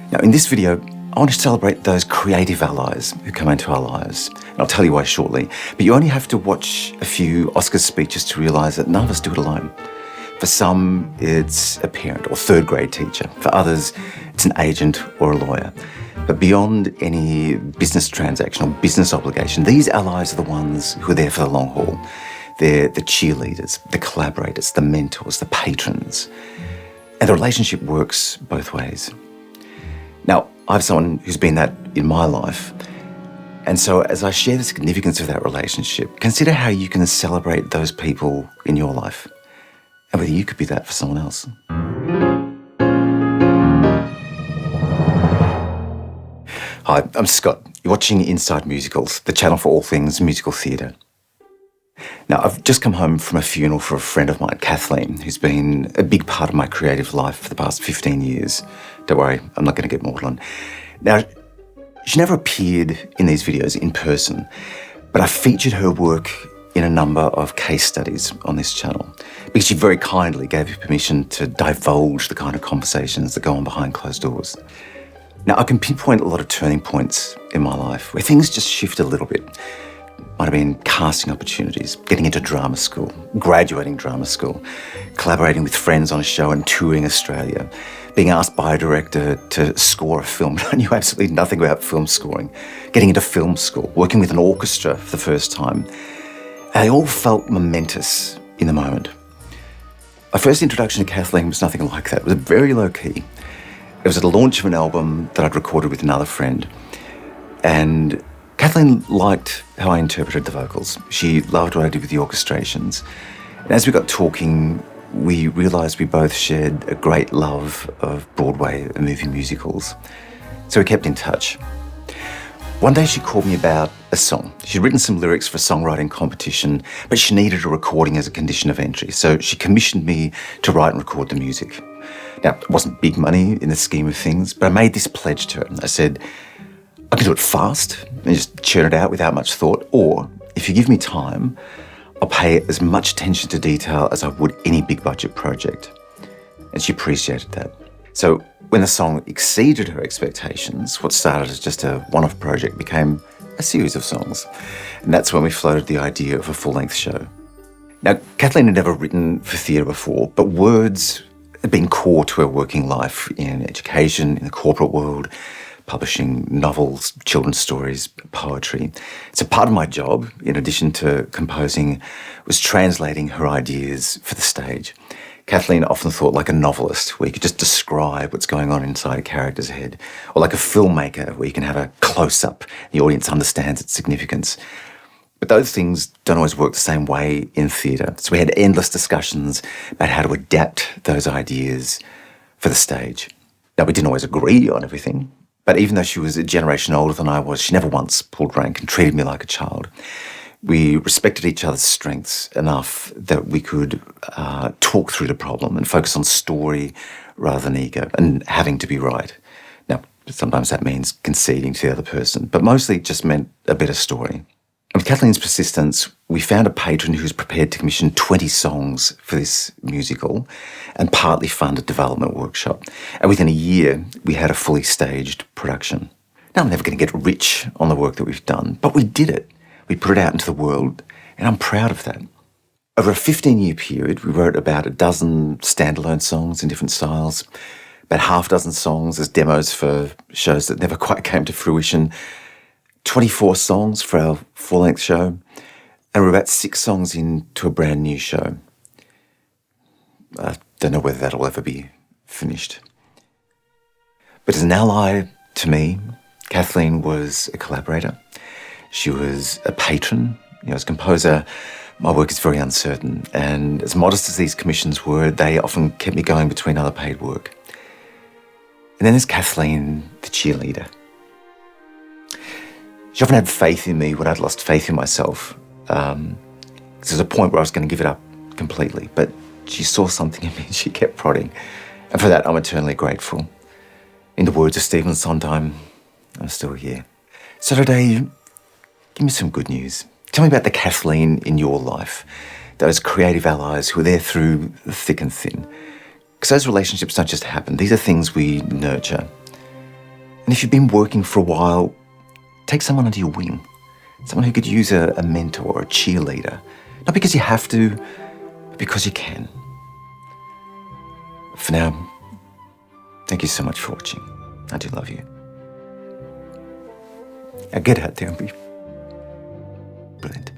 Now, in this video, I want to celebrate those creative allies who come into our lives. And I'll tell you why shortly, but you only have to watch a few Oscars speeches to realise that none of us do it alone. For some, it's a parent or third grade teacher. For others, it's an agent or a lawyer. But beyond any business transaction or business obligation, these allies are the ones who are there for the long haul. They're the cheerleaders, the collaborators, the mentors, the patrons. And the relationship works both ways. Now, I have someone who's been that in my life. And so as I share the significance of that relationship, consider how you can celebrate those people in your life and whether you could be that for someone else. Hi, I'm Scott. You're watching Inside Musicals, the channel for all things musical theatre. Now, I've just come home from a funeral for a friend of mine, Kathleen, who's been a big part of my creative life for the past 15 years. Don't worry, I'm not going to get maudlin. Now, she never appeared in these videos in person, but I featured her work in a number of case studies on this channel because she very kindly gave me permission to divulge the kind of conversations that go on behind closed doors. Now, I can pinpoint a lot of turning points in my life where things just shift a little bit. Might have been casting opportunities, getting into drama school, graduating drama school, collaborating with friends on a show and touring Australia, being asked by a director to score a film. I knew absolutely nothing about film scoring, getting into film school, working with an orchestra for the first time. And they all felt momentous in the moment. My first introduction to Kathleen was nothing like that. It was very low key. It was at the launch of an album that I'd recorded with another friend. And Kathleen liked how I interpreted the vocals. She loved what I did with the orchestrations. And as we got talking, we realised we both shared a great love of Broadway and movie musicals. So we kept in touch. One day she called me about a song. She'd written some lyrics for a songwriting competition, but she needed a recording as a condition of entry. So she commissioned me to write and record the music. Now, it wasn't big money in the scheme of things, but I made this pledge to her. I said, I can do it fast and just churn it out without much thought, or if you give me time, I'll pay as much attention to detail as I would any big budget project. And she appreciated that. So when the song exceeded her expectations, what started as just a one-off project became a series of songs. And that's when we floated the idea of a full-length show. Now, Kathleen had never written for theatre before, but words had been core to her working life in education, in the corporate world, publishing novels, children's stories, poetry. So part of my job, in addition to composing, was translating her ideas for the stage. Kathleen often thought like a novelist, where you could just describe what's going on inside a character's head, or like a filmmaker, where you can have a close-up, the audience understands its significance. But those things don't always work the same way in theatre. So we had endless discussions about how to adapt those ideas for the stage. Now, we didn't always agree on everything, but even though she was a generation older than I was, she never once pulled rank and treated me like a child. We respected each other's strengths enough that we could talk through the problem and focus on story rather than ego and having to be right. Now, sometimes that means conceding to the other person, but mostly it just meant a better story. And with Kathleen's persistence, we found a patron who was prepared to commission 20 songs for this musical and partly fund a development workshop. And within a year, we had a fully staged production. Now, I'm never going to get rich on the work that we've done, but we did it. We put it out into the world, and I'm proud of that. Over a 15-year period, we wrote about a dozen standalone songs in different styles, about half a dozen songs as demos for shows that never quite came to fruition, 24 songs for our full-length show, and we're about 6 songs into a brand new show. I don't know whether that'll ever be finished. But as an ally to me, Kathleen was a collaborator. She was a patron. As a composer, my work is very uncertain, and as modest as these commissions were, they often kept me going between other paid work. And then there's Kathleen, the cheerleader. She often had faith in me when I'd lost faith in myself. There's a point where I was going to give it up completely, but she saw something in me and she kept prodding. And for that, I'm eternally grateful. In the words of Stephen Sondheim, I'm still here. So today, give me some good news. Tell me about the Kathleen in your life, those creative allies who are there through thick and thin. Because those relationships don't just happen. These are things we nurture. And if you've been working for a while, take someone under your wing. Someone who could use a mentor or a cheerleader. Not because you have to, but because you can. For now, thank you so much for watching. I do love you. Now get out there and be brilliant.